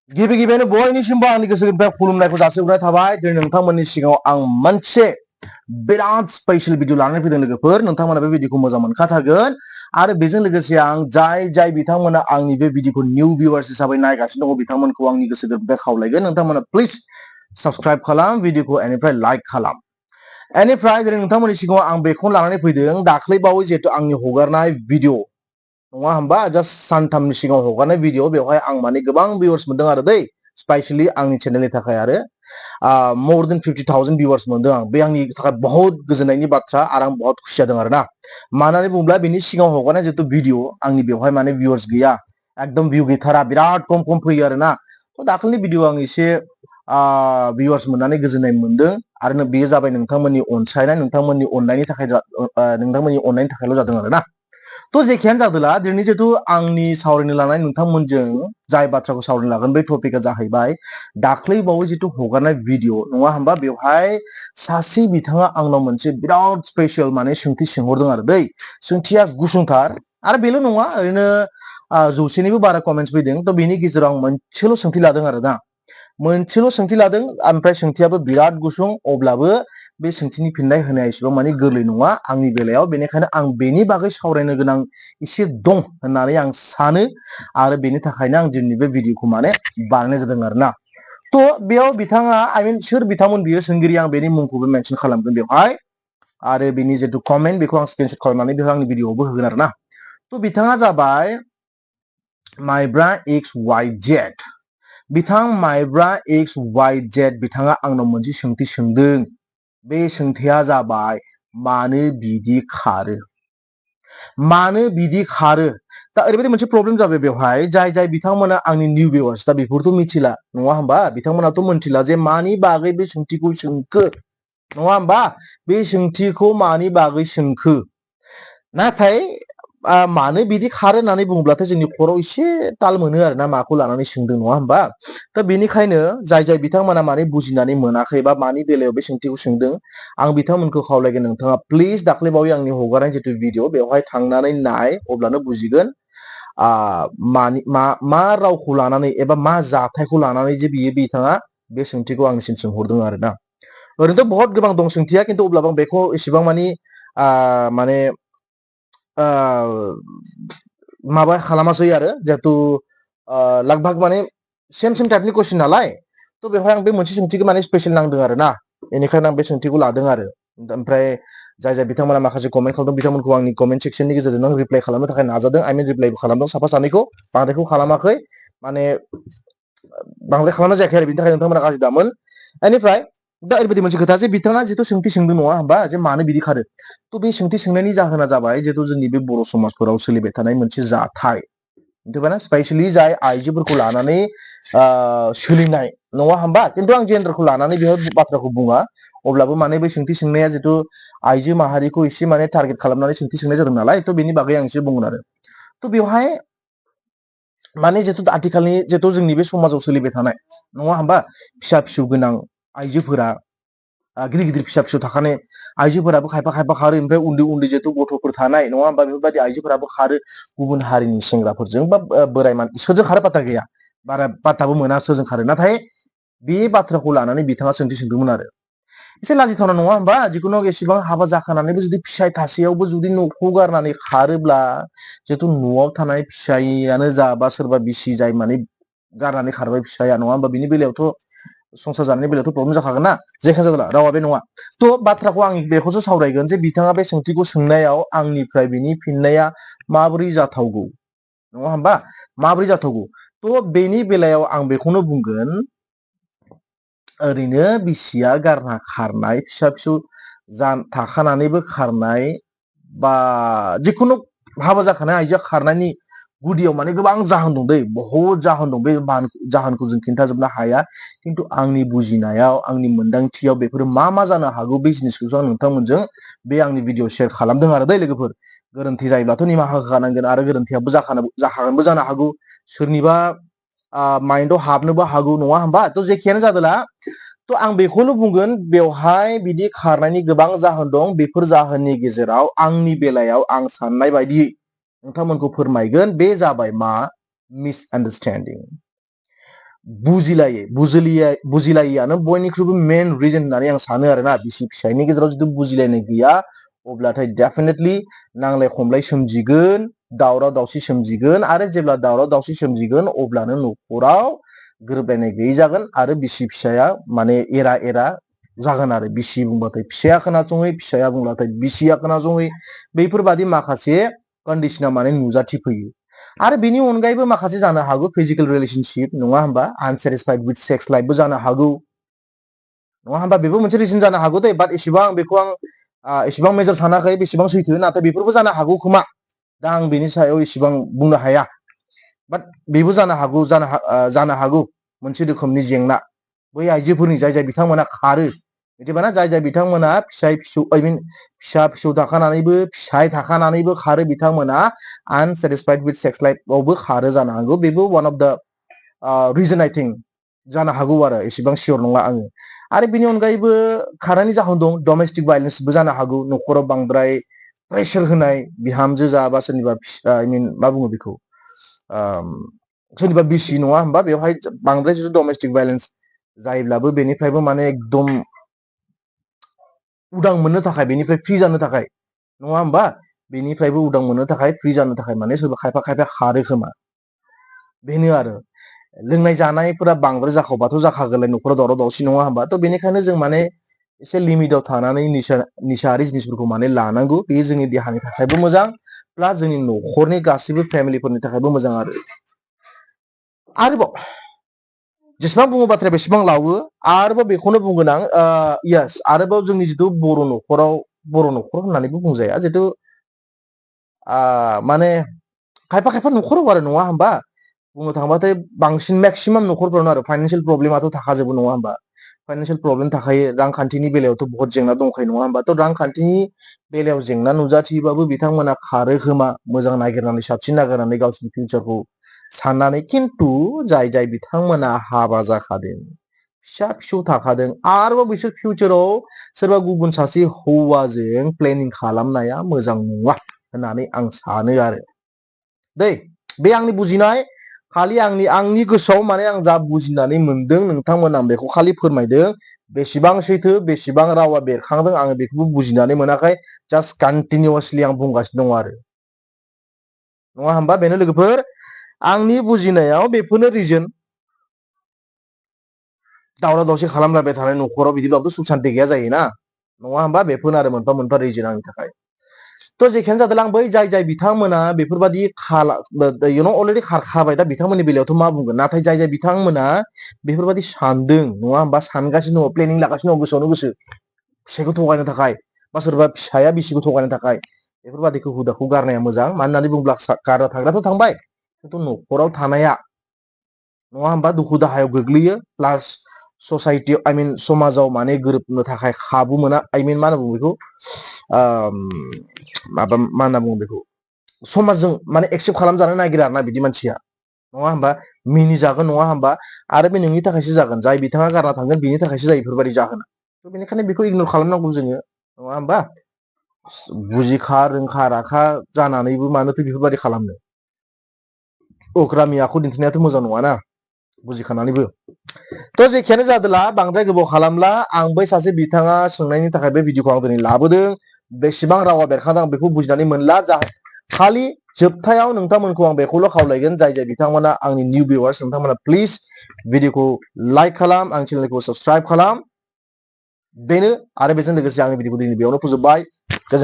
गिबि गिबियावनो बयनिसिमबो आंनि गोसो गोरबोनिफ्राय खुलुमनायखौ जासिहरनाय थाबाय। दिनै नोंथांमोननि सिगाङाव आं मोनसे बिराद स्पेशल भिडिअ लानानै फैदों लोगोफोर। नोंथांमोना बे भिडिअखौ मोजां मोनखाथारगोन आरो बेजों लोगोसे आं जाय बिथांमोना आंनि बे भिडिअखौ निउ भिउवार्स हिसाबै नायगासिनो दङ बिथांमोनखौ आंनि गोसो गोरबोनिफ्राय खावलायगोन नोंथांमोना प्लिज साबस्क्राइब खालाम, भिडिअखौ एनिफ्राय लाइक खालाम। एनिफ्राय दिनै नोंथांमोननि सिगाङाव आं बेखौनो लानानै फैदों दाख्लैबावै जिहेतु आंनि हगारनाय भिडिअ नङा होमबा, जास्ट सानथामनि सिगाङाव हगारनाय भिडिअ, बेवहाय आं माने गोबां भिउवार्स मोनदों आरो दै, स्पेशली आंनि चेनेलनि थाखाय आरो more than 50,000 भिउवार्स मोनदों आं। बे आंनि थाखाय बहुत गोजोननायनि बाथ्रा आरो आं बहुत खुसि जादों आरोना। मानो होननानै बुङोब्ला बेनि सिगाङाव हगारनाय जितु भिडिअ आंनि बेवहाय माने भिउवार्स गैया, एकदम भिउ गैथारा, बिराद खम फैयो आरोना। दाखालिनि भिडिअ आं एसे भिउवार्स मोननानै गोजोननाय मोनदों आरो बेयो जाबाय नोंथांमोननि अनसायनाय, नोंथांमोननि अननायनि थाखायल' जादों आरोना। तो जेखियानो जादोला दिनै जिहेतु आंनि सावरायनो लानाय नोंथांमोनजों जाय बाथ्राखौ सावरायनो लागोन बे टपिकआ जाहैबाय दाख्लै बावै जितु हगारनाय भिडिअ नङा होमबा, बेवहाय सासे बिथाङा आंनाव मोनसे बिराद स्पेशल माने सोंथि सोंहरदों आरो दै। सोंथिया गुसुंथार आरो बेल' नङा, ओरैनो 100निबो बारा कमेन्ट्स फैदों। तो बेनि गेजेराव आं मोनसेल' सोंथि लादों आरो ना, मोनसेल' सोंथि लादों, ओमफ्राय सोंथियाबो बिराद गुसुं, अब्लाबो बे सोंथिनि फिननाय होनाया एसेबां माने गोरलै नङा आंनि बेलायाव। बेनिखायनो आं बेनि बागै सावरायनो गोनां एसे दं होननानै आं सानो आरो बेनि थाखायनो आं दिनै बे भिडिअखौ माने बानायनाय जादों आरोना। तो बेयाव बिथाङा सोर बिथांमोन बियो सोंगिरि, आं बेनि मुंखौबो मेनसन खालामगोन बेवहाय आरो बेनि जितु कमेन्ट बेखौ आं स्क्रिनशट खालामनानै बेवहाय आंनि भिडिअआवबो होगोन आरोना। तो बिथाङा जाबाय माइब्रा एक्स वाइ जेड। बिथां माइब्रा एक्स वाइ जेड बिथाङा आंनाव मोनसे सोंथि सोंदों। बे सोंथिया जाबाय मानो बिदि खारो, मानो बिदि खारो। दा ओरैबायदि मोनसे प्रब्लेम जाबाय बेवहाय, जाय बिथांमोना आंनि निउ भिउवार्स, दा बेफोरथ' मिथिला नङा होमबा, बिथांमोनाथ' मिथिला जे मानि बागै बे सोंथिखौ सोंखो नङा होमबा, बे सोंथिखौ मानि बागै सोंखो। नाथाय मानो बिदि खारो होननानै बुङोब्लाथाय जोंनि खर'आव एसे ताल मोनो आरोना, माखौ लानानै सोंदों नङा होमबा। दा बेनिखायनो जाय बिथांमोना माने बुजिनानै मोनाखै बा मानि बेलायाव बे सोंथिखौ सोंदों, आं बिथांमोनखौ खावलायगोन नोंथाङा प्लिज दाख्लैबावै आंनि हगारनाय जितु भिडिअ बेवहाय थांनानै नाय, अब्लानो बुजिगोन मा रावखौ लानानै एबा मा जाथायखौ लानानै जे बिथाङा बे सोंथिखौ आंनिसिम सोंहरदों आरोना। ओरैनोथ' बहुत गोबां दं सोंथिया, खिन्थु अब्लाबो आं बेखौ एसेबां माने माबा खालामासै आरो, जिहेतु लगभग माने सेम टाइपनि कुइसन नालाय। तो बेवहाय आं बे मोनसे सोंथिखौ माने स्पेशल नांदों आरोना, बेनिखायनो आं बे सोंथिखौ लादों आरो। ओमफ्राय जाय बिथांमोना माखासे कमेन्ट खालामदों बिथांमोनखौ आंनि कमेन्ट सेक्सननि गेजेरजों रिप्लाइ खालामनो थाखाय नाजादों। रिप्लाइबो खालामदों साफा सानैखौ, बांद्रायखौ खालामाखै, माने बांद्राय खालामनाय जायाखै आरो, बिनि थाखाय नोंथांमोना गाज्रि दामोन। बेनिफ्राय दा ओरैबायदि मोनसे खोथा जे बिथाङा जिथु सोंथि सोंदों नङा होमबा, जे मानो बिदि खारो। तो बे सोंथि सोंनायनि जाहोना जाबाय जिहेतु जोंनि बे बर' समाजफोराव सोलिबाय थानाय मोनसे जाथाय, मिथिबायना, स्पेशली जाय आइजोफोरखौ लानानै सोलिनाय नङा होमबा। खिन्थु आं जेन्डारखौ लानानै बेहाय बाथ्राखौ बुङा, अब्लाबो माने बै सोंथि सोंनाया जितु आइजो माहारिखौ एसे माने टारगेट खालामनानै सोंथि सोंनाय जादों नालाय, तो बेनि बागै आं एसे बुंगोन आरो। तो बेवहाय माने जितु आथिखालनि जितु जोंनि बे समाजाव सोलिबाय थानाय नङा होमबा, फिसा फिसौ गोनां आइजोफोरा, गिदिर गिदिर फिसा फिसौ थाखानाय आइजोफोराबो खायफा खारो, ओमफ्राय उन्दै उन्दै जिहेतु गथ'फोर थानाय नङा होमबा, बेफोरबायदि आइजोफोराबो खारो गुबुन हारिनि सेंग्राफोरजों बा बोराय सोरजों खारो पात्ता गैया, बारा पात्ताबो मोना सोरजों खारो। नाथाय बे बाथ्राखौ लानानै बिथाङा सोंथि सोंदोंमोन आरो। एसे लाजिथावना नङा होमबा, जिखुनु एसेबां हाबा जाखानानैबो जुदि फिसाय थासेयावबो जुदि न'खौ गारनानै खारोब्ला, जिहेतु न'आव थानाय फिसायानो जा बा सोरबा बिसि जाय माने गारनानै खारबाय फिसाया नङा होमबा, बिनि बेलायावथ' संसार जानायनि बेलायावथ' प्रब्लेम जाखागोन ना, जेखा जादोंला रावा बे नङा। तो बाथ्राखौ आं बेखौसो सावरायगोन जे बिथाङा बे सोंथिखौ सोंनायाव आंनिफ्राय बिनि फिननाया माबोरै जाथावगौ नङा होमबा, माबोरै जाथावगौ। तो बेनि बेलायाव आं बेखौनो बुंगोन, ओरैनो बिसिया गारना खारनाय, फिसा फिसौ थाखानानैबो खारनाय, बा जिखुनु हाबा जाखानाय आइजोआ खारनायनि गुदियाव माने गोबां जाहोन दं दै, बहुत जाहोन दं। बे जाहोनखौ जों खिन्थाजोबनो हाया, खिन्थु आंनि बुजिनायाव आंनि मोन्दांथियाव बेफोरो मा जानो हागौ, बे जिनिसखौसो आं नोंथांमोनजों बे आंनि भिडिअ शेयार खालामदों आरो दै लोगोफोर। गोरोन्थि जायोब्लाथ' निमाहा होखानांगोन आरो गोरोन्थियाबो जाखागोनबो जानो हागौ, सोरनिबा माइन्डआव हाबनोबो हागौ नङा होमबा। तो जेखियानो जादोला, तो आं बेखौनो बुंगोन, बेवहाय बिदि खारनायनि गोबां जाहोन दं। बेफोर जाहोननि गेजेराव आंनि बेलायाव आं साननाय बायदियै नोंथांमोनखौ फोरमायगोन, बे जाबाय मा मिसआन्डारस्टेन्डिं। बुजिलायियानो बयनिख्रुइबो मेन रिजन होननानै आं सानो आरोना बिसि फिसायनि गेजेराव जुदि बुजिलायनाय गैया अब्लाथाय डेफिनेटलि नांलाय खमलाय सोमजिगोन दावराव दावसि सोमजिगोन आरो जेब्ला दावराव दावसि सोमजिगोन अब्लानो न'खराव गोरोबलायनाय गैयै जागोन आरो बिसि फिसाया माने एरा एरा जागोन आरो बिसि बुंबाथाय फिसाया खोनासङै फिसाया बुंब्लाथाय बिसिया खोनासङै बेफोरबादि माखासे कन्डिशना माने नुजाथिफैयो आरो बेनि अनगायैबो माखासे जानो हागौ फिजिकेल रिलेशनशिप नङा होमबा आनसेटिसफाइड विथ सेक्स लाइफबो जानो हागौ नङा होमबा बेबो मोनसे रिजन जानो हागौ दे बाट एसेबां बेखौ आं एसेबां मेजर सानाखै बेसेबां सैथो नाथाय बेफोरबो जानो हागौ खोमा दा आं बेनि सायाव एसेबां बुंनो हाया बाट बेबो जानो हागौ मोनसे रोखोमनि जेंना बै आइजोफोरनि जाय बिथांमोना खारो मिथिबायना जाय बिथांमोना फिसा फिसौ थाखानानैबो फिसाय थाखानानैबो खारो बिथांमोना आनसेटिसफाइड विथ सेक्स लाइफआवबो खारो जानो हागौ बेबो one of the reason I think जानो हागौ आरो एसेबां सियर नङा आङो आरो बेनि अनगायैबो खारनायनि जाहोन दं डमेस्टिक भायलेन्सबो जानो हागौ न'खराव बांद्राय प्रेसार होनाय बिहामजो जा बा सोरनिबा मा बुङो बेखौ सोरनिबा बिसि नङा होमबा बेवहाय बांद्राय जुदि डमेस्टिक भायलेन्स जायोब्लाबो बेनिफ्रायबो माने एकदम उदां मोननो थाखाय बेनिफ्राय फ्रि जानो थाखाय नङा होमबा बेनिफ्रायबो उदां मोननो थाखाय फ्रि जानो थाखाय माने सोरबा खायफा खारो खोमा बेनो आरो लोंनाय जानायफोरा बांद्राय जाखावबाथ' जाखागोनलाय न'खराव दावराव दावसि नङा होमबा थ' बेनिखायनो जों माने एसे लिमिटाव थानानै निसायारि जिनिसफोरखौ माने लानांगौ बेयो जोंनि देहानि थाखायबो मोजां प्लास जोंनि न'खरनि गासैबो फेमिलिफोरनि थाखायबो मोजां आरोबाव जेसेबां बुङो बाथ्राया बेसेबां लावो आरोबाव बेखौनो बुंगोन आं यस आरोबाव जोंनि जिथु बर' न'खर होननानैबो बुंजाया जिथु माने खायफा न'खराव आरो नङा होमबा बुंनो थाङोबाथाय बांसिन मेक्सिमाम न'खरफोरावनो आरो फाइनान्सियेल प्रब्लेमाथ' थाखाजोबो नङा होमबा फाइनान्सियेल प्रब्लेम थाखायो रांखान्थिनि बेलायावथ' बहुत जेंना दंखायो नङा होमबा थ' रांखान्थिनि बेलायाव जेंना नुजाथियोबाबो बिथांमोना खारो खोमा मोजां नागिरनानै साबसिन नागिरनानै गावसिनि फिउचारखौ साननानै खिन्थु जाय बिथांमोना हाबा जाखादों फिसा फिसौ थाखादों आरोबाव बिसोर फिउचाराव सोरबा गुबुन सासे हौवाजों प्लेनिं खालामनाया मोजां नङा होननानै आं सानो आरो दै बे आंनि बुजिनाय खालि आंनि गोसोआव माने आं जा बुजिनानै मोनदों नोंथांमोना आं बेखौ खालि फोरमायदों बेसेबां सैथो बेसेबां रावा बेरखांदों आङो बेखौबो बुजिनानै मोनाखै जास्ट कन्टिनिउअसलि आं बुंगासिनो दङ आरो नङा होमबा बेनो लोगोफोर आंनि बुजिनायाव बेफोरनो रिजन दावराव दावसि खालामलायबाय थानाय न'खराव बिदिब्लाबोथ' सुख सान्ति गैया जायोना नङा होमबा बेफोरनो आरो मोनफा मोनफा रिजन आंनि थाखाय थ' जेखियानो जादों आं बै जाय बिथांमोना बेफोरबादि अलरेडि खारखाबाय दा बिथांमोननि बेलायावथ' मा बुंगोन नाथाय जाय बिथांमोना बेफोरबादि सानदों नङा होमबा सानगासिनो दङ प्लेनिं लागासिनो दङ गोसोआवनो गोसो फिसायखौ थगायनो थाखाय बा सोरबा फिसाया बिसिखौ थगायनो थाखाय बेफोरबादिखौ हुदाखौ गारनाया मोजां मानो होननानै बुङोब्ला गारना थांग्राथ' थांबाय खिन्थु न'खराव थानाया नङा होमबा दुखु दाहायाव गोग्लैयो प्लास ससाइटियाव समाजाव माने गोरोबनो थाखाय खाबु मोना मा होनना बुङो बेखौ मा होनना बुङो बेखौ समाजजों माने एक्सेप्ट खालामजानो नागिरा आरोना बिदि मानसिया नङा होमबा मिनिजागोन नङा होमबा आरो बे नोंनि थाखायसो जागोन जाय बिथाङा गारना थांगोन बेनि थाखायसो जायो बेफोरबायदि जाहोना थ' बेनिखायनो बेखौ इगनर खालामनांगौ जोङो नङा होमबा बुजिखा रोंखा राखा जानानैबो मानोथो बेफोरबायदि खालामनो अक्रामि आखु दिन्थिनायाथ' मोजां नङाना बुजिखानानैबो थ' जेखियानो जादोला बांद्राय गोबाव खालामला आं बै सासे बिथाङा सोंनायनि थाखाय बे भिडिअखौ आं दिनै लाबोदों बेसेबां रावा बेरखांदों आं बेखौ बुजिनानै मोनला खालि जोबथायाव नोंथांमोनखौ आं बेखौल' खावलायगोन जाय बिथांमोना आंनि निउ भिउवार्स नोंथांमोना प्लिज भिडिअखौ लाइक खालाम आंनि चेनेलखौ साबस्क्राइब खालाम बेनो आरो बेजों लोगोसे आंनि भिडिअखौ दिनै बेयावनो फोजोबबाय